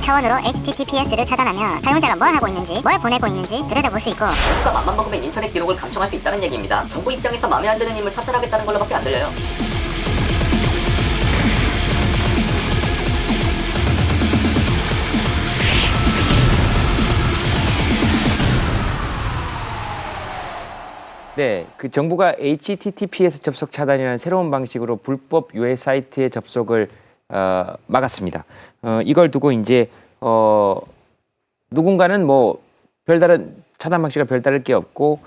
법적 차원으로 HTTPS를 차단하면 사용자가 뭘 하고 있는지, 뭘 보내고 있는지 들여다볼 수 있고 정부가 맘만 먹으면 인터넷 기록을 감청할 수 있다는 얘기입니다. 정부 입장에서 마음에 안 드는 인물 사찰하겠다는 걸로밖에 안 들려요. 네, 그 정부가 HTTPS 접속 차단이라는 새로운 방식으로 불법 유해 사이트에 접속을 막았습니다. 이걸 두고 이제 누군가는 뭐 별다른 차단 방식과 별다를 게 없고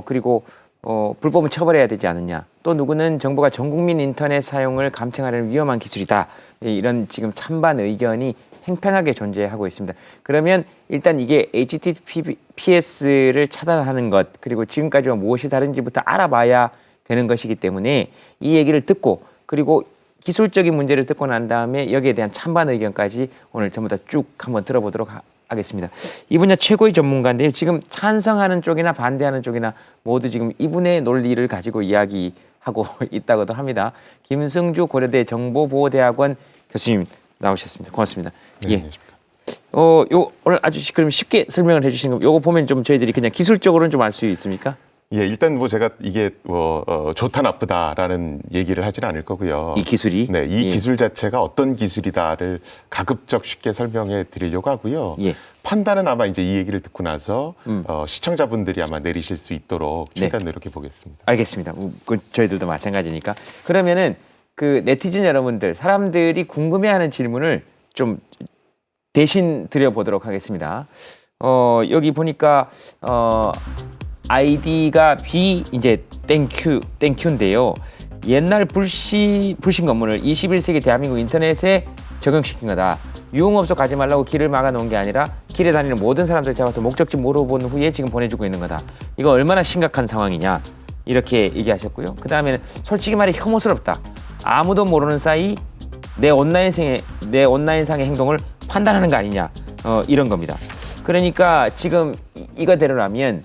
그리고 불법은 처벌해야 되지 않느냐. 또 누구는 정부가 전 국민 인터넷 사용을 감청하려는 위험한 기술이다. 이런 지금 찬반 의견이 팽팽하게 존재하고 있습니다. 그러면 일단 이게 HTTPS를 차단하는 것 그리고 지금까지와 무엇이 다른지부터 알아봐야 되는 것이기 때문에 이 얘기를 듣고 그리고 기술적인 문제를 듣고 난 다음에 여기에 대한 찬반 의견까지 오늘 전부 다 쭉 한번 들어보도록 하겠습니다. 이 분야 최고의 전문가인데요. 지금 찬성하는 쪽이나 반대하는 쪽이나 모두 지금 이분의 논리를 가지고 이야기하고 있다고도 합니다. 김승주 고려대 정보보호대학원 교수님 나오셨습니다. 고맙습니다. 네, 예. 안녕하십니까. 요 오늘 아주 그럼 쉽게 설명을 해주신 거, 요거 보면 좀 저희들이 그냥 기술적으로는 좀 알 수 있습니까? 예, 일단 뭐 제가 이게 좋다 나쁘다라는 얘기를 하지는 않을 거고요. 이 기술이? 네, 이 예. 기술 자체가 어떤 기술이다를 가급적 쉽게 설명해 드리려고 하고요. 예. 판단은 아마 이제 이 얘기를 듣고 나서 시청자분들이 아마 내리실 수 있도록 최대한 노력해 보겠습니다. 알겠습니다. 그 저희들도 마찬가지니까. 그러면은 그 네티즌 여러분들, 사람들이 궁금해하는 질문을 좀 대신 드려보도록 하겠습니다. 여기 보니까 아이디가 B 이제 땡큐인데요. 옛날 불신 검문을 21세기 대한민국 인터넷에 적용시킨 거다. 유흥업소 가지 말라고 길을 막아놓은 게 아니라 길에 다니는 모든 사람들 잡아서 목적지 물어본 후에 지금 보내주고 있는 거다. 이거 얼마나 심각한 상황이냐 이렇게 얘기하셨고요. 그 다음에는 솔직히 말해 혐오스럽다. 아무도 모르는 사이 내 온라인상의 행동을 판단하는 거 아니냐 이런 겁니다. 그러니까 지금 이거대로라면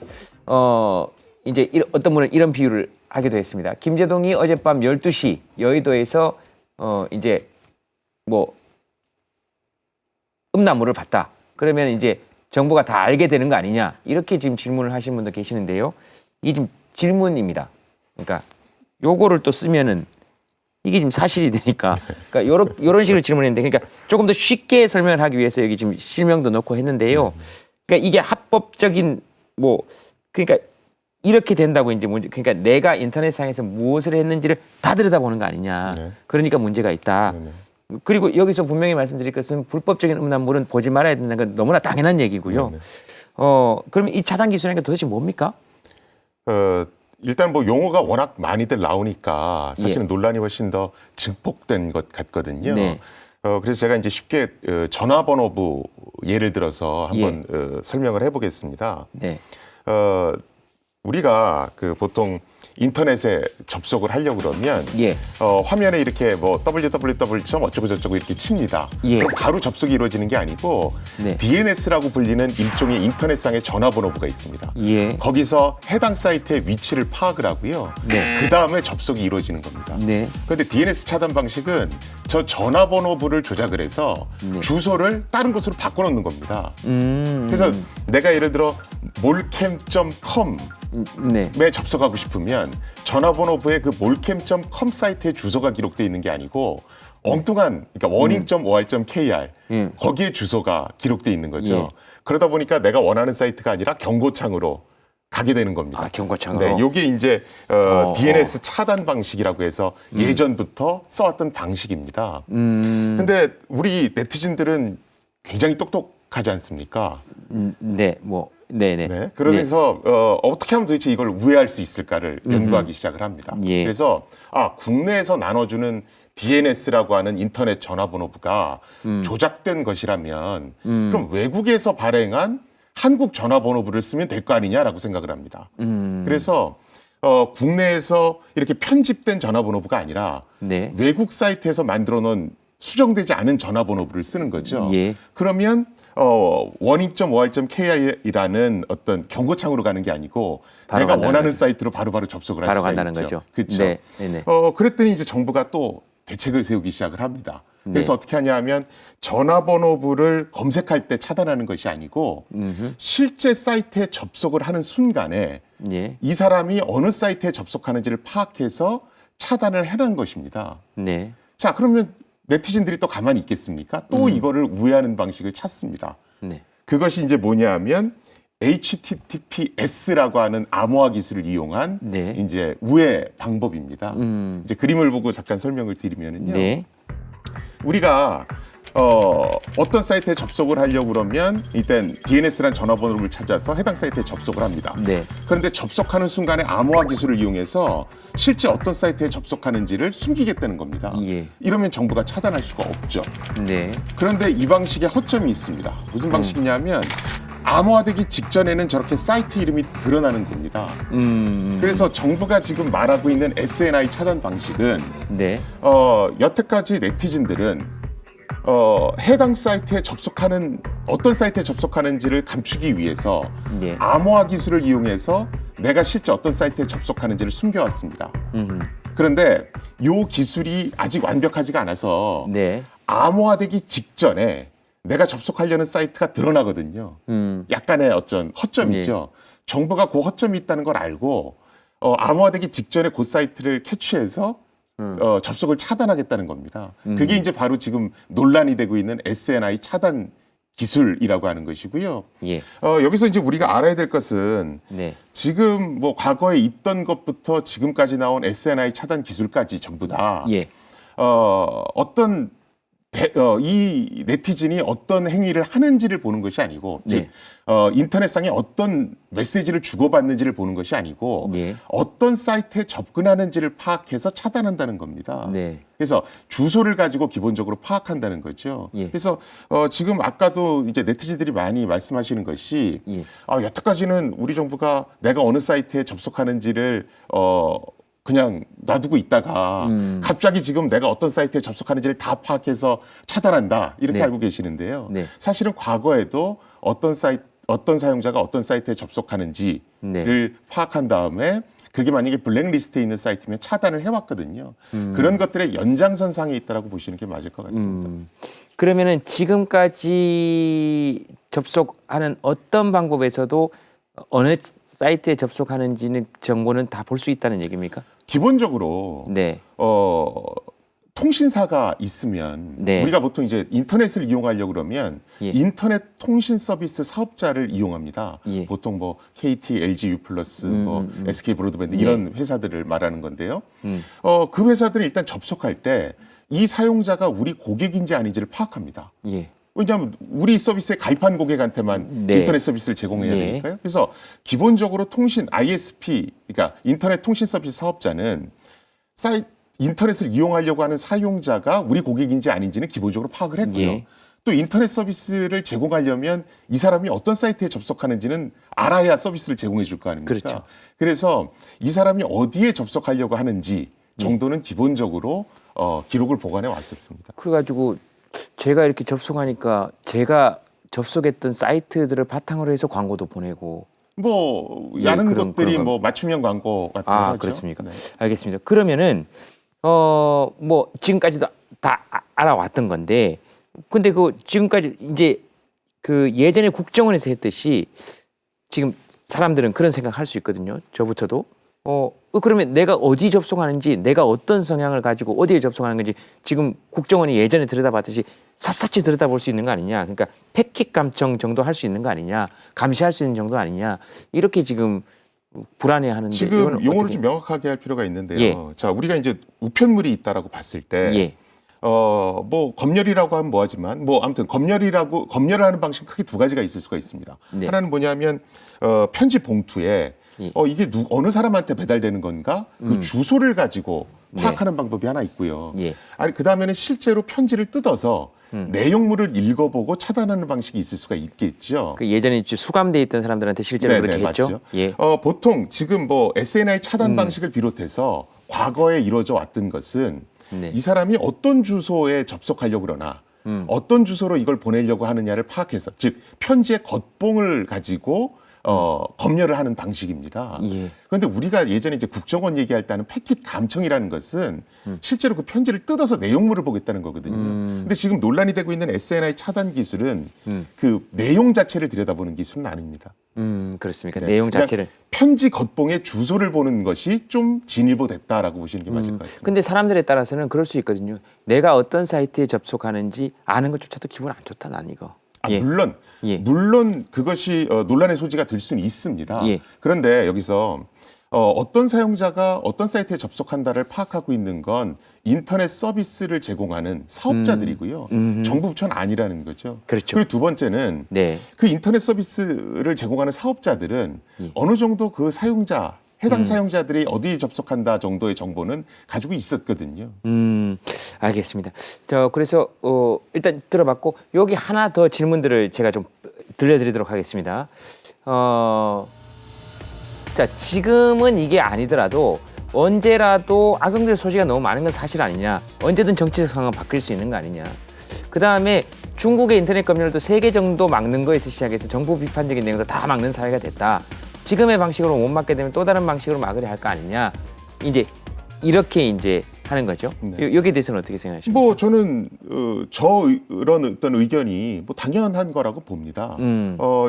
이제 어떤 분은 이런 비유를 하기도 했습니다. 김재동이 어젯밤 12시 여의도에서 이제 뭐 음란물을 봤다. 그러면 이제 정부가 다 알게 되는 거 아니냐 이렇게 지금 질문을 하신 분도 계시는데요. 이게 지금 질문입니다. 그러니까 요거를 또 쓰면은 이게 지금 사실이 되니까 그러니까 요런 식으로 질문했는데 그러니까 조금 더 쉽게 설명을 하기 위해서 여기 지금 실명도 넣고 했는데요. 그러니까 이게 합법적인 뭐 그러니까 이렇게 된다고 이제 문제 그러니까 내가 인터넷상에서 무엇을 했는지를 다 들여다보는 거 아니냐. 네. 그러니까 문제가 있다. 네네. 그리고 여기서 분명히 말씀드릴 것은 불법적인 음란물은 보지 말아야 된다는 건 너무나 당연한 얘기고요. 네네. 그러면 이 차단 기술이라는 게 도대체 뭡니까? 일단 뭐 용어가 워낙 많이들 나오니까 사실은 예. 논란이 훨씬 더 증폭된 것 같거든요. 네. 그래서 제가 이제 쉽게 전화번호부 예를 들어서 한번 설명을 해보겠습니다. 네. 우리가 그 보통 인터넷에 접속을 하려고 그러면 예. 화면에 이렇게 뭐 www. 어쩌고 저쩌고 이렇게 칩니다. 예. 그럼 바로 접속이 이루어지는 게 아니고 네. DNS라고 불리는 일종의 인터넷상의 전화번호부가 있습니다. 예. 거기서 해당 사이트의 위치를 파악을 하고요. 네. 그 다음에 접속이 이루어지는 겁니다. 네. 그런데 DNS 차단 방식은 저 전화번호부를 조작을 해서 네. 주소를 다른 곳으로 바꿔놓는 겁니다. 음. 그래서 내가 예를 들어 몰캠.com에 네. 접속하고 싶으면 전화번호부에 그 몰캠.com 사이트에 주소가 기록되어 있는 게 아니고 엉뚱한 그러니까 warning.or.kr 거기에 주소가 기록되어 있는 거죠. 예. 그러다 보니까 내가 원하는 사이트가 아니라 경고창으로 가게 되는 겁니다. 아, 경고창으로. 네, 요게 이제 DNS 차단 방식이라고 해서 예전부터 써왔던 방식입니다. 근데 우리 네티즌들은 굉장히 똑똑하지 않습니까? 네. 뭐 네네. 네. 그래서 어떻게 하면 도대체 이걸 우회할 수 있을까를 연구하기 시작을 합니다. 예. 그래서 국내에서 나눠주는 DNS라고 하는 인터넷 전화번호부가 조작된 것이라면 그럼 외국에서 발행한 한국 전화번호부를 쓰면 될 거 아니냐라고 생각을 합니다. 그래서 국내에서 이렇게 편집된 전화번호부가 아니라 네. 외국 사이트에서 만들어 놓은 수정되지 않은 전화번호부를 쓰는 거죠. 예. 그러면 warning.or.kr이라는 어떤 경고창으로 가는 게 아니고 바로 내가 간다는 원하는 거죠. 사이트로 바로바로 접속을 할 바로 수가 간다는 있죠. 거죠. 그렇죠. 네. 네네. 그랬더니 이제 정부가 또 대책을 세우기 시작을 합니다. 네. 그래서 어떻게 하냐면 전화번호부를 검색할 때 차단하는 것이 아니고 실제 사이트에 접속을 하는 순간에 예. 이 사람이 어느 사이트에 접속하는지를 파악해서 차단을 해놓은 것입니다. 네. 자, 그러면 네티즌들이 또 가만히 있겠습니까? 또 이거를 우회하는 방식을 찾습니다. 네. 그것이 이제 뭐냐면 HTTPS라고 하는 암호화 기술을 이용한 네. 이제 우회 방법입니다. 이제 그림을 보고 잠깐 설명을 드리면은요. 네. 우리가 어떤 사이트에 접속을 하려고 그러면 일단 DNS란 전화번호를 찾아서 해당 사이트에 접속을 합니다. 네. 그런데 접속하는 순간에 암호화 기술을 이용해서 실제 어떤 사이트에 접속하는지를 숨기겠다는 겁니다. 예. 이러면 정부가 차단할 수가 없죠. 네. 그런데 이 방식에 허점이 있습니다. 무슨 방식이냐면 암호화되기 직전에는 저렇게 사이트 이름이 드러나는 겁니다. 그래서 정부가 지금 말하고 있는 SNI 차단 방식은 네. 여태까지 네티즌들은 해당 사이트에 접속하는 어떤 사이트에 접속하는지를 감추기 위해서 네. 암호화 기술을 이용해서 내가 실제 어떤 사이트에 접속하는지를 숨겨왔습니다. 그런데 이 기술이 아직 완벽하지가 않아서 네. 암호화되기 직전에 내가 접속하려는 사이트가 드러나거든요. 약간의 어떤 허점이죠. 정부가 그 허점이 있다는 걸 알고 암호화되기 직전에 그 사이트를 캐치해서 접속을 차단하겠다는 겁니다. 그게 이제 바로 지금 논란이 되고 있는 SNI 차단 기술이라고 하는 것이고요. 예. 여기서 이제 우리가 알아야 될 것은 네. 지금 뭐 과거에 있던 것부터 지금까지 나온 SNI 차단 기술까지 전부 다 예. 어떤 이 네티즌이 어떤 행위를 하는지를 보는 것이 아니고, 즉 네. 인터넷상에 어떤 메시지를 주고받는지를 보는 것이 아니고 예. 어떤 사이트에 접근하는지를 파악해서 차단한다는 겁니다. 네. 그래서 주소를 가지고 기본적으로 파악한다는 거죠. 예. 그래서 지금 아까도 이제 네티즌들이 많이 말씀하시는 것이 예. 여태까지는 우리 정부가 내가 어느 사이트에 접속하는지를 그냥 놔두고 있다가 갑자기 지금 내가 어떤 사이트에 접속하는지를 다 파악해서 차단한다 이렇게 네. 알고 계시는데요. 네. 사실은 과거에도 어떤 사용자가 어떤 사이트에 접속하는지를 네. 파악한 다음에 그게 만약에 블랙리스트에 있는 사이트면 차단을 해왔거든요. 그런 것들의 연장선상에 있다라고 보시는 게 맞을 것 같습니다. 그러면은 지금까지 접속하는 어떤 방법에서도 어느 사이트에 접속하는지는 정보는 다 볼 수 있다는 얘기입니까? 기본적으로 네. 통신사가 있으면 네. 우리가 보통 이제 인터넷을 이용하려고 그러면 예. 인터넷 통신 서비스 사업자를 이용합니다. 예. 보통 뭐 KT, LG U+, 뭐 SK 브로드밴드 이런 회사들을 말하는 건데요. 그 회사들은 일단 접속할 때 이 사용자가 우리 고객인지 아닌지를 파악합니다. 예. 왜냐하면 우리 서비스에 가입한 고객한테만 네. 인터넷 서비스를 제공해야 예. 되니까요. 그래서 기본적으로 통신 ISP, 그러니까 인터넷 통신 서비스 사업자는 인터넷을 이용하려고 하는 사용자가 우리 고객인지 아닌지는 기본적으로 파악을 했고요. 예. 또 인터넷 서비스를 제공하려면 이 사람이 어떤 사이트에 접속하는지는 알아야 서비스를 제공해 줄 거 아닙니까? 그렇죠. 그래서 이 사람이 어디에 접속하려고 하는지 정도는 기본적으로 기록을 보관해 왔었습니다. 그래가지고 제가 이렇게 접속하니까 제가 접속했던 사이트들을 바탕으로 해서 광고도 보내고. 뭐 예, 많은 그런 것들이 거. 뭐 맞춤형 광고 같은 거 하죠. 그렇습니까? 네. 알겠습니다. 그러면은 뭐 지금까지도 다 알아왔던 건데, 근데 그 지금까지 이제 그 예전에 국정원에서 했듯이 지금 사람들은 그런 생각할 수 있거든요. 저부터도. 그러면 내가 어디 접속하는지, 내가 어떤 성향을 가지고 어디에 접속하는 건지 지금 국정원이 예전에 들여다봤듯이 샅샅이 들여다볼 수 있는 거 아니냐. 그러니까 패킷 감청 정도 할 수 있는 거 아니냐. 감시할 수 있는 정도 아니냐. 이렇게 지금 불안해하는데 지금 이거는 용어를 어떻게... 좀 명확하게 할 필요가 있는데요. 예. 자, 우리가 이제 우편물이 있다라고 봤을 때 예. 뭐 검열이라고 하면 뭐하지만 뭐 아무튼 검열을 하는 방식 크게 두 가지가 있을 수가 있습니다. 네. 하나는 뭐냐면 편지 봉투에 예. 이게 어느 사람한테 배달되는 건가 그 주소를 가지고 파악하는 방법이 하나 있고요. 예. 아니 그다음에는 실제로 편지를 뜯어서 내용물을 읽어보고 차단하는 방식이 있을 수가 있겠죠. 그 예전에 수감돼 있던 사람들한테 실제로 네네, 그렇게 했죠. 맞죠. 예. 보통 지금 뭐 SNI 차단 방식을 비롯해서 과거에 이루어져 왔던 것은 네. 이 사람이 어떤 주소에 접속하려고 그러나 어떤 주소로 이걸 보내려고 하느냐를 파악해서 즉 편지의 겉봉을 가지고 검열을 하는 방식입니다. 예. 그런데 우리가 예전에 이제 국정원 얘기할 때는 패킷 감청이라는 것은 실제로 그 편지를 뜯어서 내용물을 보겠다는 거거든요. 근데 지금 논란이 되고 있는 SNI 차단 기술은 그 내용 자체를 들여다보는 기술은 아닙니다. 그렇습니까? 네. 내용 그냥 자체를. 편지 겉봉의 주소를 보는 것이 좀 진일보됐다라고 보시는 게 맞을 것 같습니다. 근데 사람들에 따라서는 그럴 수 있거든요. 내가 어떤 사이트에 접속하는지 아는 것조차도 기분 안 좋다, 난 이거. 예. 물론 그것이 논란의 소지가 될 수는 있습니다. 예. 그런데 여기서 어떤 사용자가 어떤 사이트에 접속한다를 파악하고 있는 건 인터넷 서비스를 제공하는 사업자들이고요. 정부 부처는 아니라는 거죠. 그렇죠. 그리고 두 번째는 네. 그 인터넷 서비스를 제공하는 사업자들은 어느 정도 그 사용자 해당 사용자들이 어디에 접속한다 정도의 정보는 가지고 있었거든요. 알겠습니다. 그래서 일단 들어봤고 여기 하나 더 질문들을 제가 좀 들려드리도록 하겠습니다. 자, 지금은 이게 아니더라도 언제라도 악용될 소지가 너무 많은 건 사실 아니냐. 언제든 정치적 상황은 바뀔 수 있는 거 아니냐. 그 다음에 중국의 인터넷 검열도 3개 정도 막는 거에서 시작해서 정부 비판적인 내용도 다 막는 사회가 됐다. 지금의 방식으로 못 막게 되면 또 다른 방식으로 막으려 할 거 아니냐. 이제 이렇게 이제 하는 거죠. 네. 여기에 대해서는 어떻게 생각하십니까? 뭐 저는 그런 어떤 의견이 뭐 당연한 거라고 봅니다.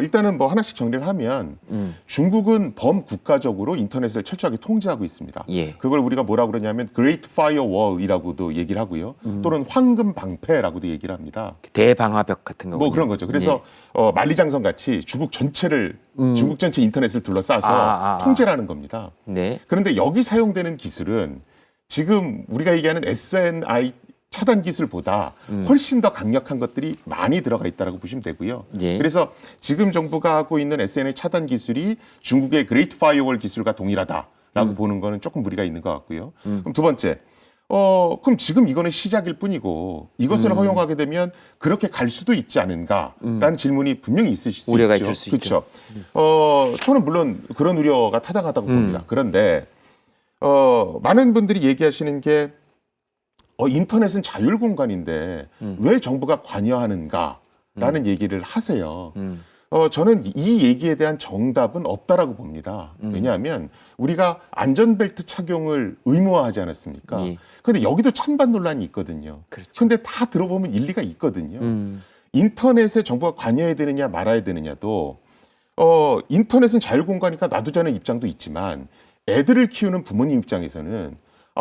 일단은 뭐 하나씩 정리를 하면 중국은 범국가적으로 인터넷을 철저하게 통제하고 있습니다. 예. 그걸 우리가 뭐라 그러냐면 Great Firewall이라고도 얘기를 하고요. 또는 황금 방패라고도 얘기를 합니다. 대방화벽 같은 거. 뭐 그런 거죠. 그래서 만리장성 같이 중국 전체 인터넷을 둘러싸서 통제를 하는 겁니다. 네. 그런데 여기 사용되는 기술은 지금 우리가 얘기하는 SNI 차단 기술보다 훨씬 더 강력한 것들이 많이 들어가 있다고 보시면 되고요. 예. 그래서 지금 정부가 하고 있는 SNI 차단 기술이 중국의 그레이트 파이어월 기술과 동일하다라고 보는 거는 조금 무리가 있는 것 같고요. 그럼 두 번째, 그럼 지금 이거는 시작일 뿐이고 이것을 허용하게 되면 그렇게 갈 수도 있지 않은가라는 질문이 분명히 있으실 수 우려가 있죠. 있을 수 있죠. 저는 물론 그런 우려가 타당하다고 봅니다. 그런데 많은 분들이 얘기하시는 게 인터넷은 자율 공간인데 왜 정부가 관여하는가라는 얘기를 하세요. 저는 이 얘기에 대한 정답은 없다라고 봅니다. 왜냐하면 우리가 안전벨트 착용을 의무화하지 않았습니까? 예. 그런데 여기도 찬반 논란이 있거든요. 그렇죠. 그런데 다 들어보면 일리가 있거든요. 인터넷에 정부가 관여해야 되느냐 말아야 되느냐도 인터넷은 자율 공간이니까 놔두자는 입장도 있지만 애들을 키우는 부모님 입장에서는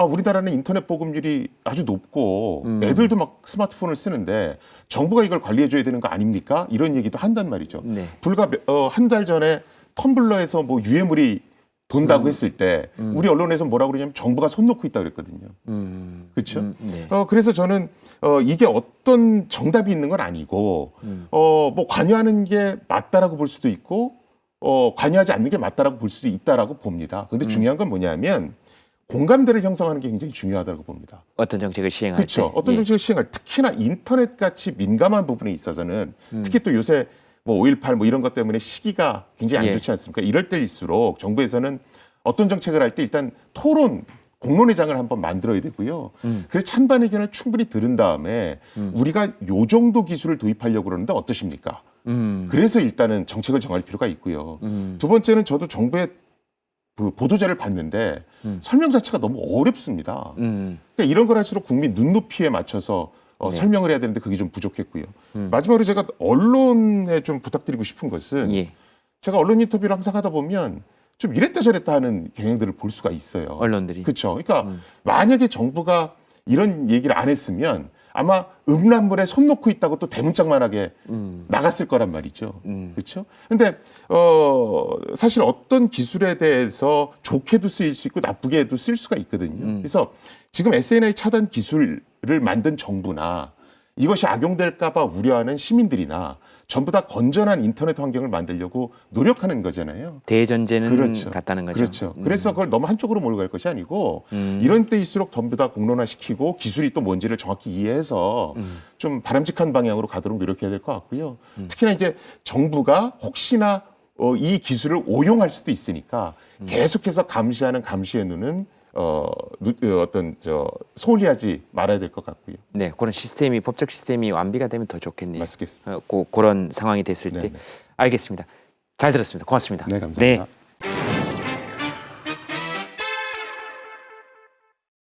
우리나라는 인터넷 보급률이 아주 높고 애들도 막 스마트폰을 쓰는데 정부가 이걸 관리해 줘야 되는 거 아닙니까? 이런 얘기도 한단 말이죠. 네. 불과 한 달 전에 텀블러에서 뭐 유해물이 돈다고 했을 때 우리 언론에서 뭐라고 그러냐면 정부가 손 놓고 있다고 그랬거든요. 그렇죠? 네. 그래서 저는 이게 어떤 정답이 있는 건 아니고 뭐 관여하는 게 맞다라고 볼 수도 있고 관여하지 않는 게 맞다라고 볼 수도 있다라고 봅니다. 그런데 중요한 건 뭐냐면 공감대를 형성하는 게 굉장히 중요하다고 봅니다. 어떤 정책을 시행할 그렇죠. 때. 어떤 정책을 시행할 특히나 인터넷 같이 민감한 부분에 있어서는 특히 또 요새 뭐 5.18 뭐 이런 것 때문에 시기가 굉장히 안 좋지 않습니까? 이럴 때일수록 정부에서는 어떤 정책을 할 때 일단 토론 공론의 장을 한번 만들어야 되고요. 그래서 찬반 의견을 충분히 들은 다음에 우리가 요 정도 기술을 도입하려고 그러는데 어떠십니까? 그래서 일단은 정책을 정할 필요가 있고요. 두 번째는 저도 정부의 그 보도자를 봤는데 설명 자체가 너무 어렵습니다. 그러니까 이런 걸 할수록 국민 눈높이에 맞춰서 설명을 해야 되는데 그게 좀 부족했고요. 마지막으로 제가 언론에 좀 부탁드리고 싶은 것은 제가 언론 인터뷰를 항상 하다 보면 좀 이랬다 저랬다 하는 경향들을 볼 수가 있어요. 언론들이. 그렇죠. 그러니까 만약에 정부가 이런 얘기를 안 했으면 아마 음란물에 손 놓고 있다고 또 대문짝만하게 나갔을 거란 말이죠. 그렇죠? 근데 사실 어떤 기술에 대해서 좋게도 쓰일 수 있고 나쁘게도 쓸 수가 있거든요. 그래서 지금 SNI 차단 기술을 만든 정부나 이것이 악용될까 봐 우려하는 시민들이나 전부 다 건전한 인터넷 환경을 만들려고 노력하는 거잖아요. 대전제는 그렇죠. 같다는 거죠. 그렇죠. 그래서 그걸 너무 한쪽으로 몰고 갈 것이 아니고 이런 때일수록 전부 다 공론화시키고 기술이 또 뭔지를 정확히 이해해서 좀 바람직한 방향으로 가도록 노력해야 될 것 같고요. 특히나 이제 정부가 혹시나 이 기술을 오용할 수도 있으니까 계속해서 감시하는 감시의 눈은 소홀히하지 말아야 될 것 같고요. 네, 그런 시스템이 법적 시스템이 완비가 되면 더 좋겠네요. 맞겠습니다. 그런 상황이 됐을 때. 네네. 알겠습니다. 잘 들었습니다. 고맙습니다. 네, 감사합니다. 네.